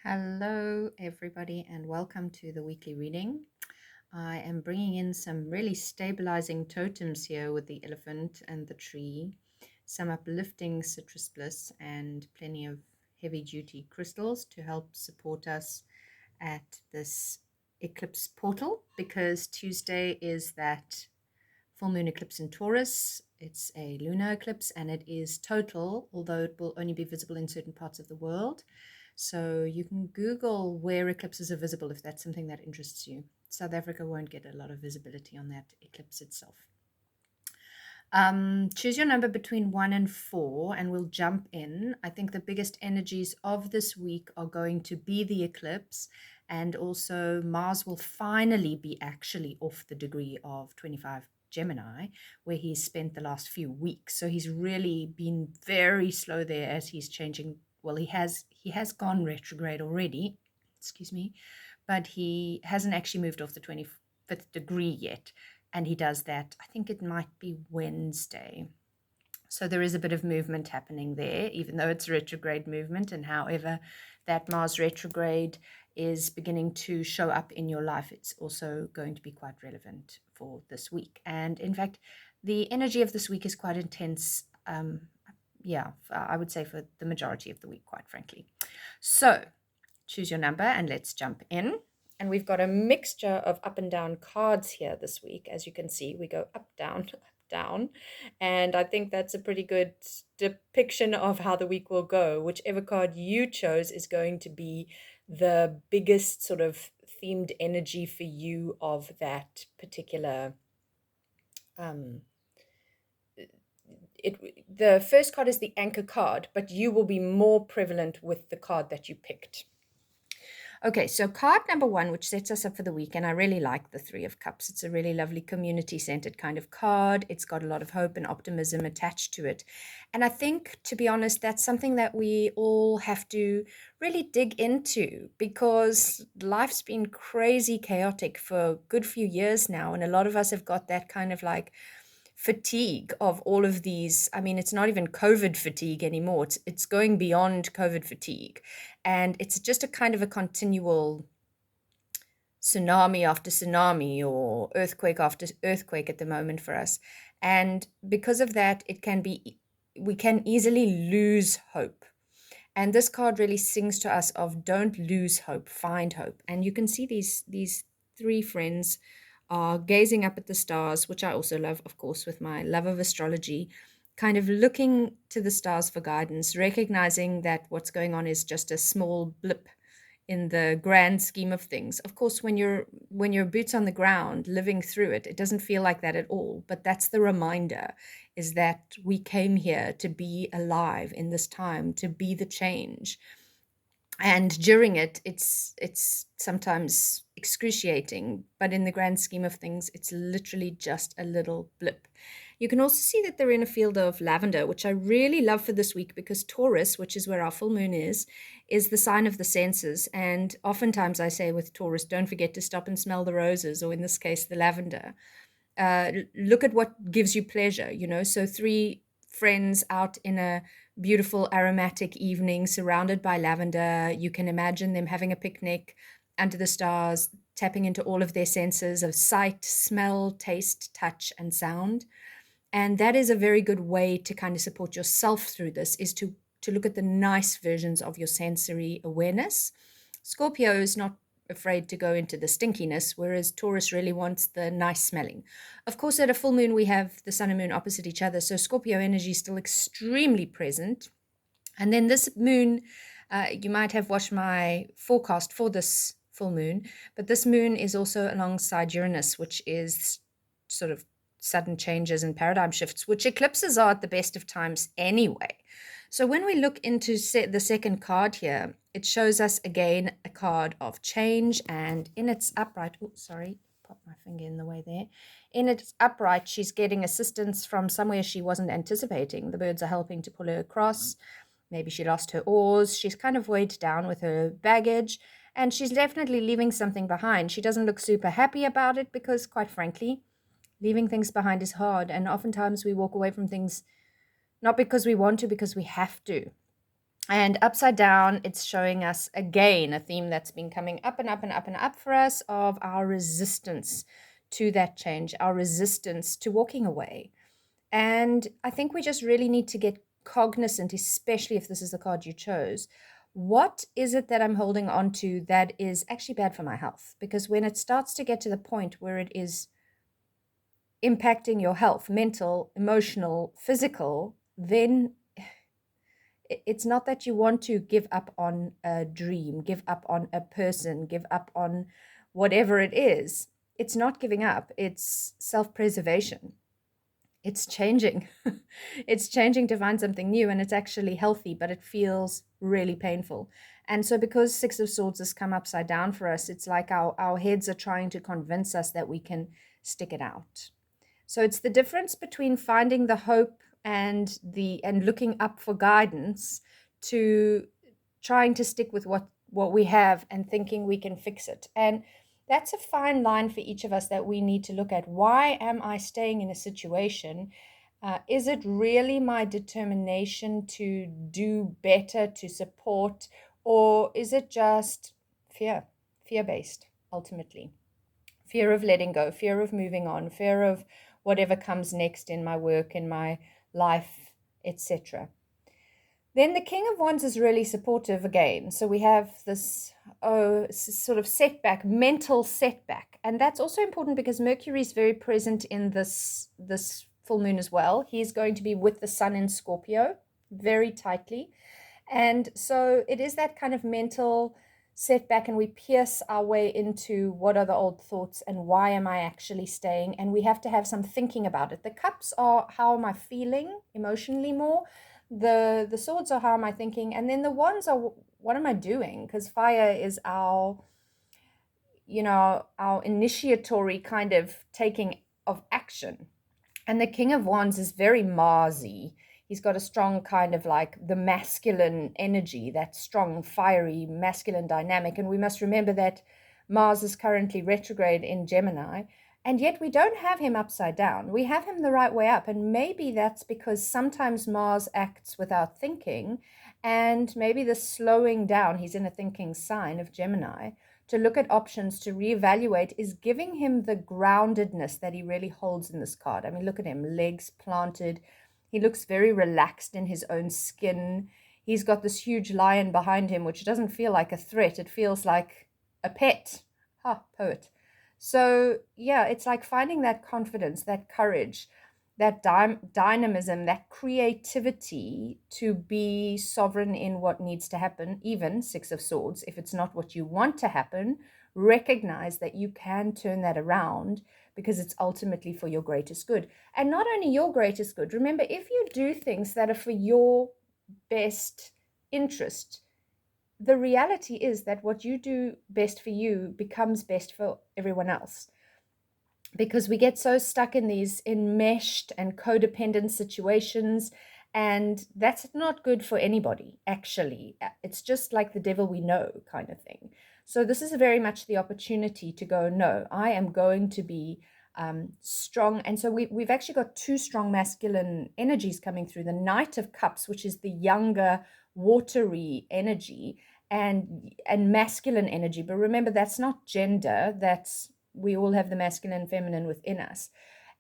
Hello, everybody, and welcome to the weekly reading. I am bringing in some really stabilizing totems here with the elephant and the tree, some uplifting citrus bliss, and plenty of heavy duty crystals to help support us at this eclipse portal, because Tuesday is that full moon eclipse in Taurus. It's a lunar eclipse and it is total, although it will only be visible in certain parts of the world. So you can Google where eclipses are visible if that's something that interests you. South Africa won't get a lot of visibility on that eclipse itself. Choose your number between 1 and 4 and we'll jump in. I think the biggest energies of this week are going to be the eclipse, and also Mars will finally be actually off the degree of 25 Gemini, where he's spent the last few weeks. So he's really been very slow there as he's changing. Well, he has gone retrograde already, excuse me, but he hasn't actually moved off the 25th degree yet. And he does that, I think it might be Wednesday. So there is a bit of movement happening there, even though it's retrograde movement. And however that Mars retrograde is beginning to show up in your life, it's also going to be quite relevant for this week. And in fact, the energy of this week is quite intense. I would say for the majority of the week, quite frankly. So choose your number and let's jump in. And we've got a mixture of up and down cards here this week. As you can see, we go up, down, up, down. And I think that's a pretty good depiction of how the week will go. Whichever card you chose is going to be the biggest sort of themed energy for you of that particular the first card is the anchor card, but you will be more prevalent with the card that you picked. Okay, so card number 1, which sets us up for the week, and I really like the Three of Cups. It's a really lovely community-centered kind of card. It's got a lot of hope and optimism attached to it. And I think, to be honest, that's something that we all have to really dig into, because life's been crazy chaotic for a good few years now, and a lot of us have got that kind of like fatigue of all of these. I mean, it's not even COVID fatigue anymore. It's going beyond COVID fatigue. And it's just a kind of a continual tsunami after tsunami or earthquake after earthquake at the moment for us. And because of that, we can easily lose hope. And this card really sings to us of don't lose hope, find hope. And you can see these three friends are gazing up at the stars, which I also love, of course, with my love of astrology, kind of looking to the stars for guidance, recognizing that what's going on is just a small blip in the grand scheme of things. Of course, when you're boots on the ground, living through it, it doesn't feel like that at all. But that's the reminder, is that we came here to be alive in this time, to be the change. And during it's sometimes excruciating, but in the grand scheme of things, it's literally just a little blip. You can also see that they're in a field of lavender, which I really love for this week, because Taurus, which is where our full moon is the sign of the senses. And oftentimes I say with Taurus, don't forget to stop and smell the roses, or in this case, the lavender. Look at what gives you pleasure, So 3 friends out in a beautiful aromatic evening surrounded by lavender. You can imagine them having a picnic under the stars, tapping into all of their senses of sight, smell, taste, touch, and sound. And that is a very good way to kind of support yourself through this, is to look at the nice versions of your sensory awareness. Scorpio is not afraid to go into the stinkiness, whereas Taurus really wants the nice smelling. Of course, at a full moon, we have the sun and moon opposite each other, so Scorpio energy is still extremely present. And then this moon, you might have watched my forecast for this full moon, but this moon is also alongside Uranus, which is sort of sudden changes and paradigm shifts, which eclipses are at the best of times anyway. So when we look into the second card here, it shows us again a card of change, and in its upright, popped my finger in the way there. In its upright, she's getting assistance from somewhere she wasn't anticipating. The birds are helping to pull her across. Maybe she lost her oars. She's kind of weighed down with her baggage, and she's definitely leaving something behind. She doesn't look super happy about it because, quite frankly, leaving things behind is hard, and oftentimes we walk away from things not because we want to, because we have to. And upside down, it's showing us again a theme that's been coming up and up and up and up for us of our resistance to that change, our resistance to walking away. And I think we just really need to get cognizant, especially if this is the card you chose. What is it that I'm holding on to that is actually bad for my health? Because when it starts to get to the point where it is impacting your health, mental, emotional, physical, then it's not that you want to give up on a dream, give up on a person, give up on whatever it is. It's not giving up, it's self-preservation. It's changing. It's changing to find something new, and it's actually healthy, but it feels really painful. And so because Six of Swords has come upside down for us, it's like our heads are trying to convince us that we can stick it out. So it's the difference between finding the hope and looking up for guidance to trying to stick with what we have and thinking we can fix it. And that's a fine line for each of us that we need to look at. Why am I staying in a situation? Is it really my determination to do better, to support, or is it just fear-based, ultimately? Fear of letting go, fear of moving on, fear of whatever comes next in my work, in my life, etc. Then the King of Wands is really supportive again. So we have this sort of setback, mental setback. And that's also important because Mercury is very present in this full moon as well. He's going to be with the sun in Scorpio very tightly. And so it is that kind of mental setback, and we pierce our way into what are the old thoughts and why am I actually staying? And we have to have some thinking about it. The cups are how am I feeling emotionally more. The swords are how am I thinking, and then the wands are what am I doing? Because fire is our initiatory kind of taking of action. And the King of Wands is very Marsy. He's got a strong kind of like the masculine energy, that strong, fiery, masculine dynamic. And we must remember that Mars is currently retrograde in Gemini, and yet we don't have him upside down. We have him the right way up. And maybe that's because sometimes Mars acts without thinking, and maybe the slowing down, he's in a thinking sign of Gemini, to look at options, to reevaluate, is giving him the groundedness that he really holds in this card. I mean, look at him, legs planted. He looks very relaxed in his own skin. He's got this huge lion behind him, which doesn't feel like a threat. It feels like a pet. Poet. So, yeah, it's like finding that confidence, that courage, that dynamism, that creativity to be sovereign in what needs to happen, even Six of Swords. If it's not what you want to happen, recognize that you can turn that around because it's ultimately for your greatest good. And not only your greatest good, remember, if you do things that are for your best interest, the reality is that what you do best for you becomes best for everyone else. Because we get so stuck in these enmeshed and codependent situations, and that's not good for anybody, actually. It's just like the devil we know kind of thing. So this is very much the opportunity to go, no, I am going to be strong. And so we've actually got two strong masculine energies coming through. The Knight of Cups, which is the younger, watery energy, and masculine energy. But remember, that's not gender, that's we all have the masculine and feminine within us.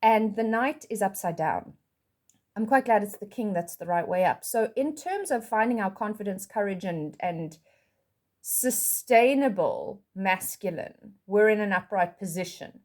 And the Knight is upside down. I'm quite glad it's the King that's the right way up. So in terms of finding our confidence, courage, and sustainable masculine, we're in an upright position.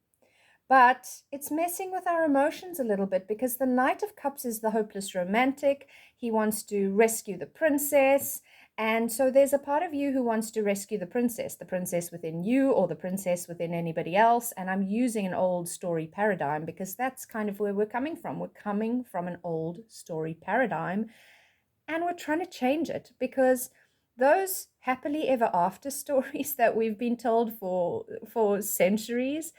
But it's messing with our emotions a little bit because the Knight of Cups is the hopeless romantic. He wants to rescue the princess. And so there's a part of you who wants to rescue the princess within you or the princess within anybody else. And I'm using an old story paradigm because that's kind of where we're coming from. We're coming from an old story paradigm and we're trying to change it because those happily ever after stories that we've been told for centuries,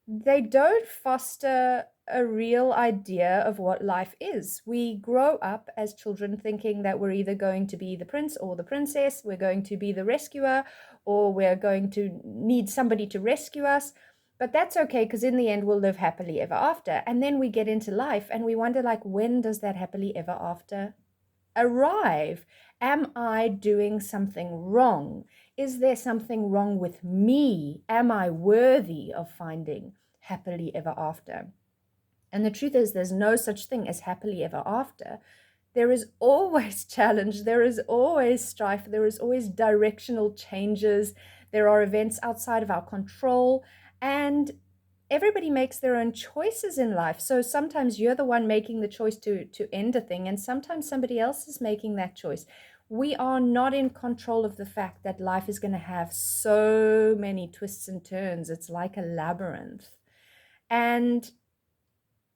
they don't foster a real idea of what life is. We grow up as children thinking that we're either going to be the prince or the princess, we're going to be the rescuer, or we're going to need somebody to rescue us. But that's okay, because in the end, we'll live happily ever after. And then we get into life and we wonder, like, when does that happily ever after arrive. Am I doing something wrong? Is there something wrong with me? Am I worthy of finding happily ever after? And the truth is, there's no such thing as happily ever after. There is always challenge, there is always strife, there is always directional changes, there are events outside of our control, and everybody makes their own choices in life. So sometimes you're the one making the choice to end a thing, and sometimes somebody else is making that choice. We are not in control of the fact that life is going to have so many twists and turns. It's like a labyrinth. And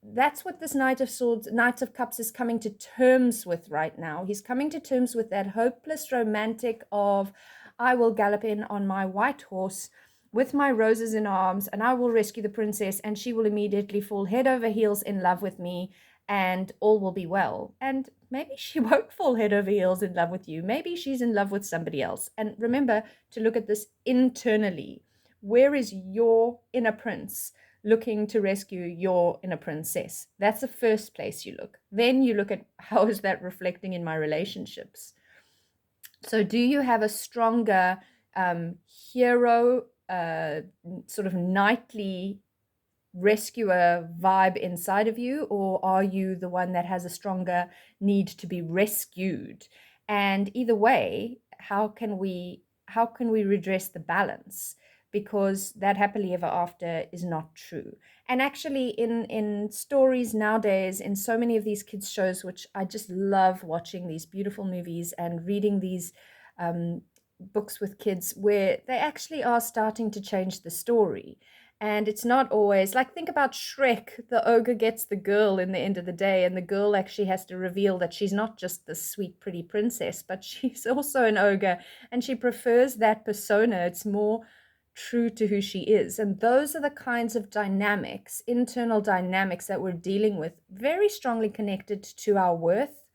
that's what this Knight of Swords, Knight of Cups is coming to terms with right now. He's coming to terms with that hopeless romantic of, I will gallop in on my white horse with my roses in arms, and I will rescue the princess, and she will immediately fall head over heels in love with me, and all will be well. And maybe she won't fall head over heels in love with you. Maybe she's in love with somebody else. And remember to look at this internally. Where is your inner prince looking to rescue your inner princess? That's the first place you look. Then you look at, how is that reflecting in my relationships? So do you have a stronger hero, sort of knightly rescuer vibe inside of you, or are you the one that has a stronger need to be rescued? And either way, how can we redress the balance? Because that happily ever after is not true. And actually in stories nowadays, in so many of these kids shows, which I just love watching, these beautiful movies and reading these books with kids, where they actually are starting to change the story. And it's not always like, think about Shrek. The ogre gets the girl in the end of the day, and the girl actually has to reveal that she's not just the sweet, pretty princess, but she's also an ogre, and she prefers that persona. It's more true to who she is. And those are the kinds of dynamics, internal dynamics, that we're dealing with, very strongly connected to our worth.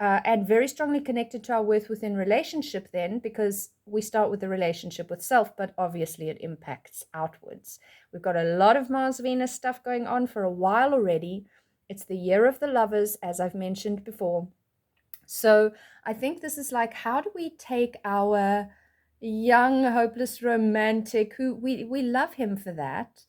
And very strongly connected to our worth within relationship then, because we start with the relationship with self, but obviously it impacts outwards. We've got a lot of Mars-Venus stuff going on for a while already. It's the year of the lovers, as I've mentioned before. So I think this is like, how do we take our young, hopeless romantic, who we love him for that,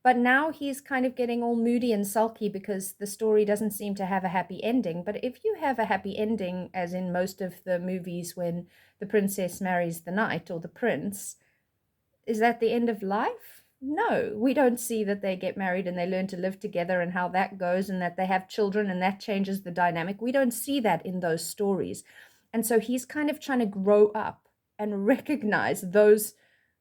but now he's kind of getting all moody and sulky because the story doesn't seem to have a happy ending. But if you have a happy ending, as in most of the movies when the princess marries the knight or the prince, is that the end of life? No, we don't see that they get married and they learn to live together and how that goes, and that they have children and that changes the dynamic. We don't see that in those stories. And so he's kind of trying to grow up and recognize those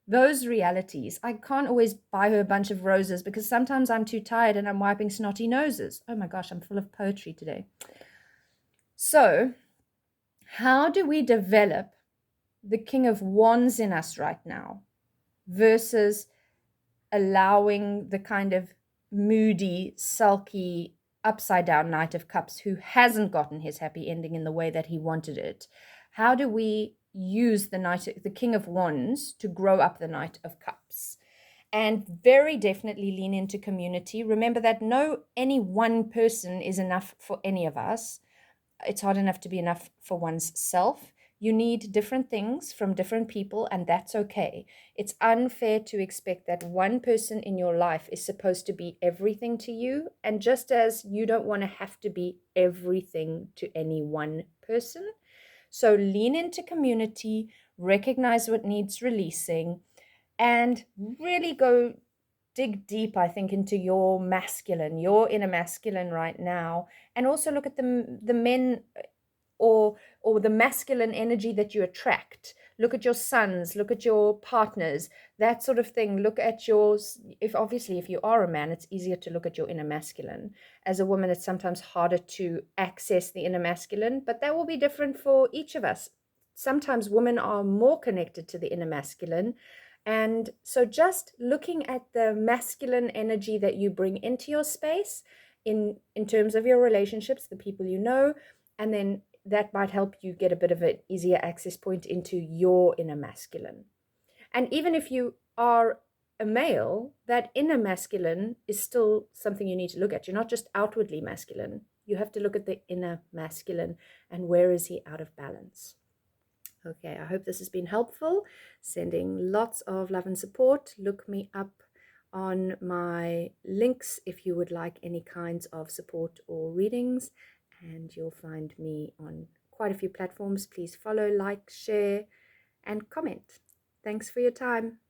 realities. I can't always buy her a bunch of roses because sometimes I'm too tired and I'm wiping snotty noses. Oh my gosh, I'm full of poetry today. So how do we develop the King of Wands in us right now versus allowing the kind of moody, sulky, upside down Knight of Cups who hasn't gotten his happy ending in the way that he wanted it? How do we use the King of Wands to grow up the Knight of Cups? And very definitely lean into community. Remember that any one person is enough for any of us. It's hard enough to be enough for one's self. You need different things from different people, and that's okay. It's unfair to expect that one person in your life is supposed to be everything to you. And just as you don't want to have to be everything to any one person. So lean into community, recognize what needs releasing, and really go dig deep, I think, into your masculine, your inner masculine right now. And also look at the men or the masculine energy that you attract. Look at your sons, look at your partners, that sort of thing. Look at yours. If you are a man, it's easier to look at your inner masculine. As a woman, it's sometimes harder to access the inner masculine, but that will be different for each of us. Sometimes women are more connected to the inner masculine. And so just looking at the masculine energy that you bring into your space in terms of your relationships, the people you know, and then that might help you get a bit of an easier access point into your inner masculine. And even if you are a male, that inner masculine is still something you need to look at. You're not just outwardly masculine. You have to look at the inner masculine and where is he out of balance. Okay, I hope this has been helpful. Sending lots of love and support. Look me up on my links if you would like any kinds of support or readings, and you'll find me on quite a few platforms. Please follow, like, share, and comment. Thanks for your time.